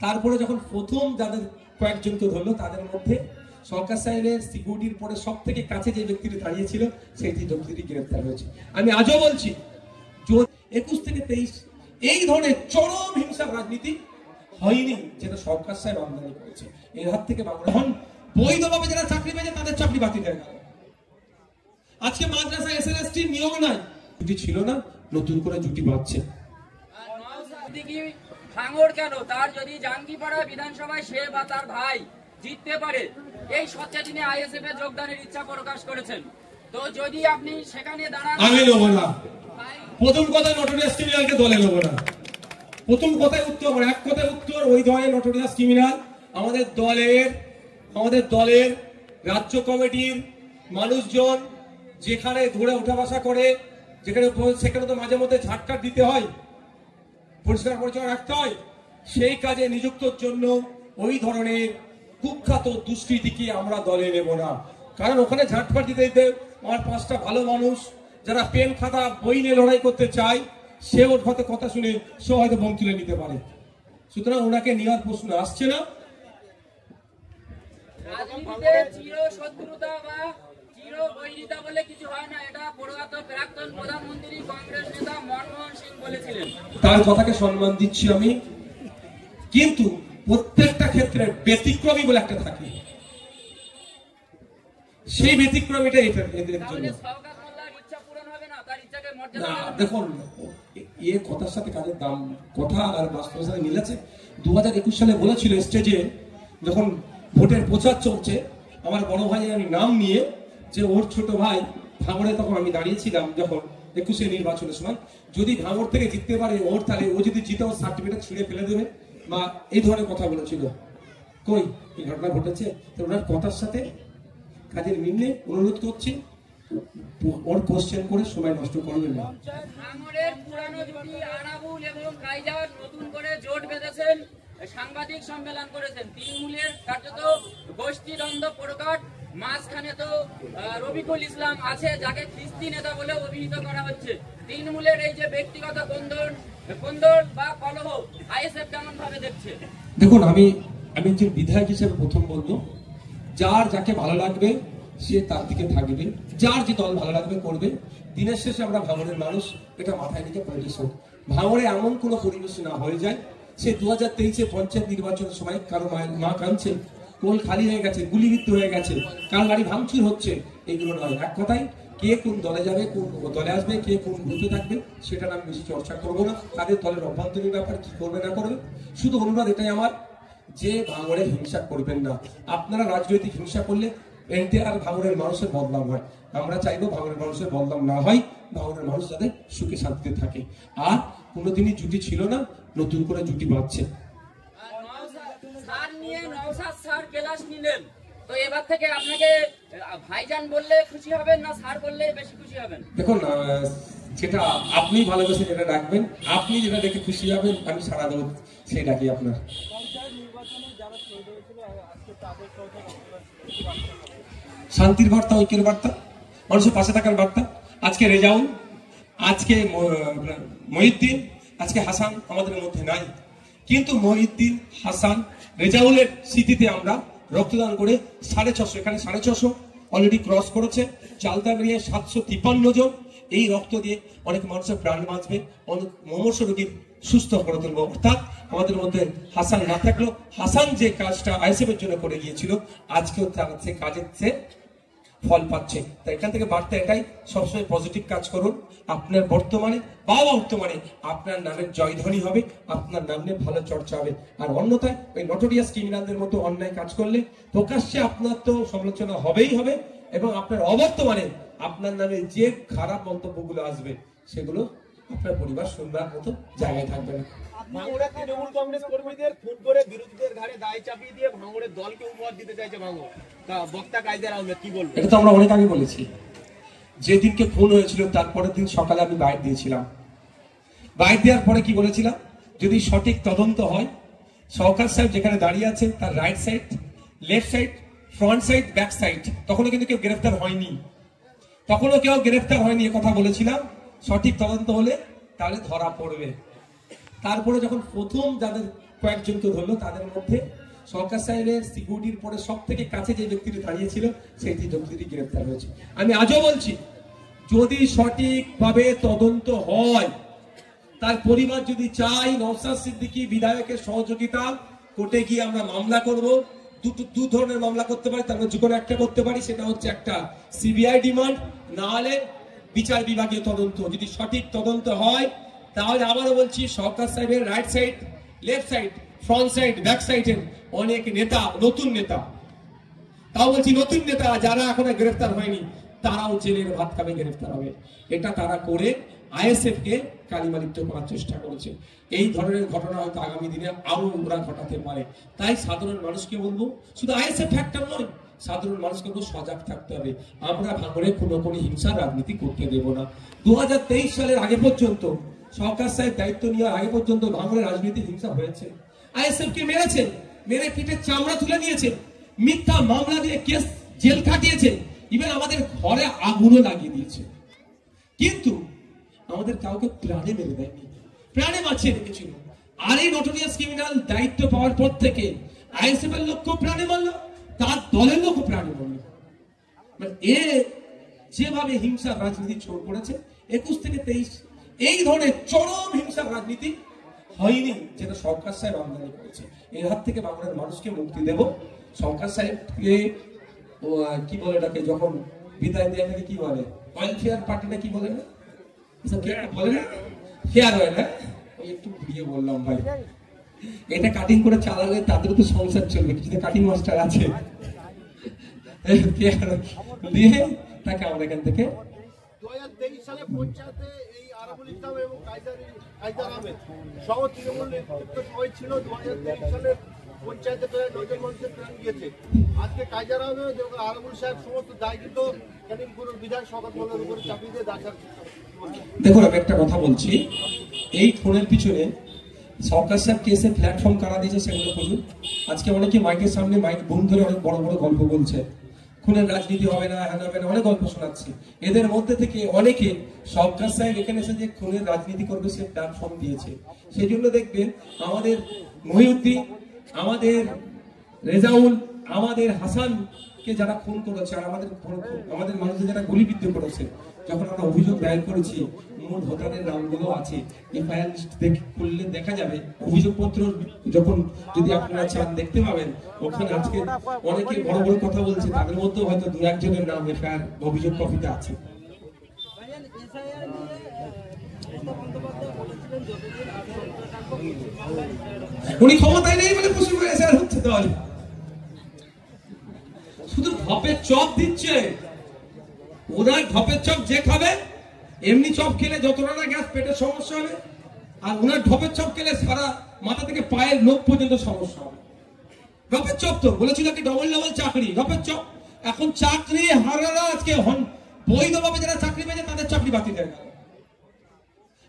তারপরে যখন প্রথম যাদের কয়েকজনকে ধরলো তাদের মধ্যে সরকার সাহেবের সিকিউরিটির পরে সব থেকে কাছে যে ব্যক্তিটি দাঁড়িয়েছিল সেই ব্যক্তিটি গ্রেফতার হয়েছে। আমি আজও বলছি 21 থেকে 23 এই ধরনের চরম হিংসার রাজনীতি হয়নি যেটা সরকার সাহেব আমদানি করেছে। এর হাত থেকে এখন বৈধভাবে যারা চাকরি পেয়েছে তাদের চাকরি বাতিল হয়ে গেল। আজকে মাদ্রাসা এসএলএসটি নিয়োগ নাই, জুটি ছিল না, নতুন করে জুটি বাঁধছে। ভাঙড় কেন, তার যদি জাঙ্গিপাড়া বিধানসভায় সে বা তার ভাই জিততে পারে এই সত্যি তিনি আইএসএফ এ যোগদানের ইচ্ছা প্রকাশ করেছেন। তো যদি আপনি সেখানে দাঁড়ান, আমি নেব না। প্রথম কথা নটোরিয়াস ক্রিমিনালকে দলে নেব না। প্রথম কথায় উত্তর, এক কথায় উত্তর, ওই ধরনের নটোরিয়াস ক্রিমিনাল আমাদের দলের রাজ্য কমিটির মানুষজন যেখানে ধরে উঠা বসা করে, সেখানে তো মাঝে মধ্যে ঝাটকাট দিতে হয়, পরিষ্কার পরিচ্ছন্ন রাখতে হয়। সেই কাজে নিযুক্তর জন্য ওই ধরনের কুখ্যাত দুষ্কৃতীকে আমরা দলে নেব না। কারণ ওখানে ঝাটপাট দিতে দিতে আমার 5টা ভালো মানুষ যারা পেন খাতা বই নিয়ে লড়াই করতে চায়, সে ওর হয়তো কথা শুনে সে হয়তো বোম তুলে নিতে পারে। সুতরাং ওনাকে নেওয়ার প্রশ্ন আসছে না। বলে কিছু হয় না, এটা প্রাক্তন প্রধানমন্ত্রী কংগ্রেস নেতা মনমোহন সিং বলেছিলেন। তার কথাকে সম্মান দিচ্ছি আমি, কিন্তু প্রত্যেকটা ক্ষেত্রে ব্যতিক্রমী বলে একটা থাকে, সেই ব্যতিক্রমীটা এদের জন্য। দেখুন, এ কথার সাথে কাজের দাম, কথা আর বাস্তবের সাথে মিল আছে। 2021 সালে বলেছিল স্টেজে, যখন ভোটের প্রচার চলছে, আমার বড় ভাইয়ের নাম নিয়ে, যে ওর ছোট ভাই ভাঙড়ে, তখন আমি দাঁড়িয়েছিলাম যখন 21 নির্বাচনের সময়, যদি ভাঙড় থেকে জিততে পারে ওর, তাহলে ও যদি জিতে ওর সার্টিফিকেট ছিঁড়ে ফেলে দেবে, বা এই ধরনের কথা বলেছিল। কই এই ঘটনা ঘটেছে? তো ওনার কথার সাথে কাজের মিল নেই। অনুরোধ করছি, ওর কোশ্চেন করে সময় নষ্ট করবেন না। ভাঙড়ের পুরানো জুটি আরাবুল এবং কাইজার নতুন করে জোট বেঁধেছেন, সাংবাদিক সম্মেলন করেছেন। তৃণমূলের কার্যত গোষ্ঠীদ্বন্দ্ব প্রকাট, মাঝখানে তো রবিকুল ইসলাম আছে, যাকে খিস্তি নেতা বলে অভিহিত করা হচ্ছে। তৃণমূলের এই যে ব্যক্তিগত কোন্দল বা কলহ আইএসএফ কেমন ভাবে দেখছে? দেখুন, আমি একজন বিধায়ক হিসেবে প্রথম বলবো, যার যাকে ভালো লাগবে সে তার দিকে থাকবে, যার যে দল ভালো লাগবে করবে। দিনের শেষে আমরা ভাঙড়ের মানুষ, এটা মাথায় রেখে পলিটিক্স হোক। ভাঙড়ে এমন কোনো পরিবেশ না হয়ে যায় সে 2023-এ পঞ্চায়েত নির্বাচনের সময় কারো মা কাঁদছে, কোল খালি হয়ে গেছে, গুলিবিদ্ধ হয়ে গেছে, কার গাড়ি ভাঙচুর হচ্ছে, এগুলো নয়। এক কথায়, কে কোন দলে যাবে, কোন দলে আসবে, কে কোন গ্রুপে থাকবে, সেটা আমি বেশি চর্চা করবো না। তাদের দলের অভ্যন্তরীণ ব্যাপার কি করবে না করবে, শুধু অনুরোধ এটাই আমার, যে ভাঙড়ে হিংসা করবেন না। আপনারা রাজনৈতিক হিংসা করলে এনটিআর ভাঙড়ের মানুষের বদনাম হয়। আমরা চাইবো ভাঙড়ের মানুষের বদনাম না হয়, ভাঙড়ের মানুষ যাতে সুখে শান্তিতে থাকে। আর কোনোদিনই জুটি ছিল না, নতুন করে জুটি বাঁধছে। তো এবার থেকে আপনাকে ভাইজান বললে খুশি হবেন না স্যার বললে বেশি খুশি হবেন? দেখুন, যেটা আপনি ভালোবেসে যেটা ডাকবেন, আপনি যেটা দেখে খুশি হবেন, আমি সারা দেবো সেই ডাকি আপনার। শান্তির বার্তা, ঐক্যের বার্তা, মানুষের পাশে থাকার বার্তা। আজকে রেজাউল, আজকে মহিউদ্দিন, আজকে হাসান আমাদের মধ্যে নাই, কিন্তু মহিউদ্দিন, হাসান, রেজাউলের স্মৃতিতে আমরা রক্তদান করে 650, এখানে 650 অলরেডি ক্রস করেছে। চালতা মিলিয়ে 753 জন। এই রক্ত দিয়ে অনেক মানুষের প্রাণ বাঁচবে, অনেক মুমূর্ষু রোগীর সুস্থ করে তুলবো। অর্থাৎ আমাদের মধ্যে হাসান না থাকলেও, হাসান যে কাজটা আইএসএফ এর জন্য করে গিয়েছিল, আজকেও সে কাজের সে ফল পাচ্ছে। তাই এখান থেকে বার্তা এটাই, সবসময় পজিটিভ কাজ করুন। আপনার বর্তমানে আপনার নামের জয়ধ্বনি হবে, আপনার নাম নিয়ে ভালো চর্চা হবে। আর অন্যথায় ওই নটোরিয়াস ক্রিমিনালদের মতো অন্যায় কাজ করলে প্রকাশ্যে আপনার তো সমালোচনা হবেই হবে, এবং আপনার অবর্তমানে আপনার নামে যে খারাপ মন্তব্যগুলো আসবে, সেগুলো আপনার পরিবার শুনবার মতো জায়গায় থাকবে না। ভাঙড়ে তৃণমূল কংগ্রেস কর্মীদের খুন করে বিরোধীদের ঘাড়ে দায় চাপিয়ে দিয়ে ভাঙড়ের দলকে উপহার দিতে চাইছে ভাঙড় বক্তা কায়দার আহমেদ, কি বলবো? এটা তো আমরা অনেক আগে বলেছি। যেদিনকে খুন হয়েছিল তারপরের দিন সকালে আমি বাইট দিয়েছিলাম। বাইট দেওয়ার পরে কি বলেছিলাম, যদি সঠিক তদন্ত হয়, সরকার সাহেব যেখানে দাঁড়িয়ে আছে তার right side, left side, front side, back side, তখনও কিন্তু কেউ গ্রেফতার হয়নি, এ কথা বলেছিলাম। সঠিক তদন্ত হলে তাহলে ধরা পড়বে। তারপরে যখন প্রথম যাদের কয়েকজনকে ধরলো, তাদের মধ্যে সরকার সাহেবের সিকিউরিটির পরে সব থেকে কাছে যে ব্যক্তিটি দাঁড়িয়েছিল সেই ব্যক্তিটি গ্রেফতার হয়েছে। আমি আজও বলছি, যদি সঠিকভাবে তদন্ত হয়, তার পরিবার যদি চাই নওশাদ সিদ্দিকী বিধায়কের সহযোগিতা, কোর্টে গিয়ে আমরা মামলা করব। দু ধরনের মামলা করতে পারি, তার মধ্যে যে কোনো একটা করতে পারি। সেটা হচ্ছে একটা সিবিআই ডিমান্ড, না হলে বিচার বিভাগীয় তদন্ত। যদি সঠিক তদন্ত হয় তাহলে আবারও বলছি, সরকার সাহেবের right side, left side, front side, back সাইডের অনেক নেতা, নতুন নেতা, তাও বলছি নতুন নেতা যারা এখনো গ্রেফতার হয়নি, তারাও জেলের ভাত খাবে, গ্রেফতার হবে। এটা তারা করে আইএসএফ কে কালিমালিপ্ত করার চেষ্টা করেছে। এই ধরনের ঘটনা হয়তো আগামী দিনে আরো ওরা ঘটাতে পারে। তাই সাধারণ মানুষকে বলবো, শুধু আইএসএফ ফ্যাক্টর নয়, সাধারণ মানুষকে সজাগ থাকতে হবে। আমরা ভাঙড়ে কোনো হিংসার রাজনীতি করতে দেব না। 2023 সালের আগে পর্যন্ত, সরকার সাহেব দায়িত্ব নেওয়ার আগে পর্যন্ত ভাঙড়ে রাজনীতি হিংসা হয়েছে। আইএসএফ কে মেরেছে, মেরে পিঠে চামড়া তুলে নিয়েছে, মিথ্যা মামলা দিয়ে কেস জেল খাটিয়েছে, ইভেন আমাদের ঘরে আগুনও লাগিয়ে দিয়েছে। কিন্তু আমাদের কাউকে প্রাণে মেরে দেয়নি, প্রাণে বাঁচিয়ে রেখেছিল। আর এই নটোরিয়াস ক্রিমিনাল দায়িত্ব পাওয়ার পর থেকে আইএসএফ এর লোককে প্রাণে মারলো, তার দলের লোকও প্রাণে মারলো। এ যেভাবে হিংসার রাজনীতি ছড় পড়েছে 21 থেকে 23, এই ধরনের চরম হিংসার রাজনীতি হয়নি যেটা সরকার সাহেব আমদানি করেছে। এর হাত থেকে বাংলার মানুষকে মুক্তি দেব। সরকার সাহেবকে কি বলে এটাকে, যখন বিদায় দেয় নাকি কি বলে, ওয়েলফেয়ার পার্টিটা কি বলে না, বলে না ফেয়ার হয় না, ওই একটু ঘুরিয়ে বললাম ভাই। এটা কাটিং করে চালালে তাদের তো সংসার চলবে, কিছু কাটিং মাস্টার আছে, দিয়ে তাকে আমরা এখান থেকে 2023 সালে পঞ্চায়েতে এই আরাবুল ইসলাম এবং কাইজার আহমেদ সহ তৃণমূল নেতৃত্ব সবাই ছিল। 2023 সালের পঞ্চায়েতে প্রায় 9 জন মানুষের প্রাণ গিয়েছে। আজকে কাইজার আহমেদ এবং আরাবুল সাহেব সমস্ত দায়িত্ব ক্যানিংপুরের বিধায়ক শওকত মোল্লার উপরে চাপিয়ে দিয়ে দাঁড়ার। দেখুন, আমি একটা কথা বলছি, এই খুনের পিছনে সরকার সাহেব কেসে প্ল্যাটফর্ম কারা দিয়েছে সেগুলো খুঁজুন। আজকে অনেকে মাইকের সামনে মাইক বুম ধরে অনেক বড় বড় গল্প বলছে, খুনের রাজনীতি হবে না, হ্যাঁ হবে না, অনেক গল্প শোনাচ্ছি। এদের মধ্যে থেকে অনেকে সরকার সাহেব এখানে এসে যে খুনের রাজনীতি করবে সে প্ল্যাটফর্ম দিয়েছে। সেই জন্য দেখবেন আমাদের মহিউদ্দিন, আমাদের রেজাউল, আমাদের হাসানকে যারা খুন করেছে, আর আমাদের মানুষদের যারা গুলিবিদ্ধ করেছে, যখন আমরা অভিযোগ দায়ের করেছি, মূল ভোটারের নামগুলো আছে, এফআইআর লিস্ট খুললে দেখা যাবে। অভিযোগপত্র যখন যদি আপনারা চান দেখতে পাবেন, ওখানে আজকে অনেকে বড় বড় কথা বলছে, তাদের মধ্যে হয়তো 2-1 জনের নাম এফআইআর অভিযোগ কপিতে আছে। উনি ক্ষমতায় নেই বলে পশ্চিমবঙ্গে এসআইআর হচ্ছে, তাহলে শুধু ঢপের চপ দিচ্ছে। ওরা ঢপের চপ যে খাবে, এমনি চপ খেলে যতটা না গ্যাস পেটের সমস্যা হবে, আর ওনার ঢপের চপ খেলে সারা মাথা থেকে পায়ের নখ পর্যন্ত সমস্যা হবে। ঢপের চপ তো বলেছিল কি ডবল চাকরি, ঢপের চপ। এখন চাকরি হারারা আজকে বৈধভাবে যারা চাকরি পেয়েছে তাদের চাকরি বাতিল হয়ে গেল।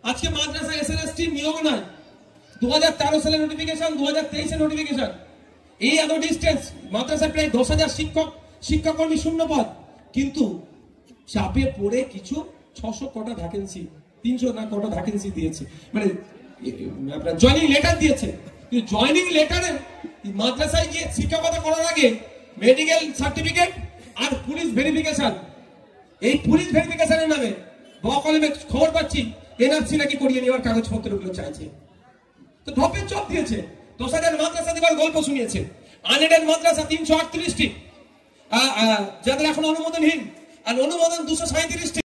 আজকে মাদ্রাসা এসএলএসটি নিয়োগ নাই, 2013 সালের নোটিফিকেশন, 2023 এর নোটিফিকেশন। এই এত ডিস্টেন্স, মাদ্রাসায় প্রায় 10,000 শিক্ষাকর্মী শূন্য পদ, কিন্তু চাপে পড়ে কিছু 600 কটা ভ্যাকেন্সি, 300 না কটা ভ্যাকেন্সি দিয়েছে, মানে আপনার জয়নিং লেটার দিয়েছে। কিন্তু জয়নিং লেটারে মাদ্রাসায় গিয়ে শিক্ষকতা করার আগে মেডিকেল সার্টিফিকেট আর পুলিশ ভেরিফিকেশন, এই পুলিশ ভেরিফিকেশনের নামে বকলমে খবর পাচ্ছি এনআরসি নাকি করিয়ে নেওয়ার কাগজপত্রগুলো চাইছে। তো ঢপের চপ দিয়েছে। 10,000 মাদ্রাসা দেবার গল্প শুনিয়েছে। আনএডেড মাদ্রাসা 338টি, যাদের এখন অনুমোদনহীন, আর অনুমোদন 237টি।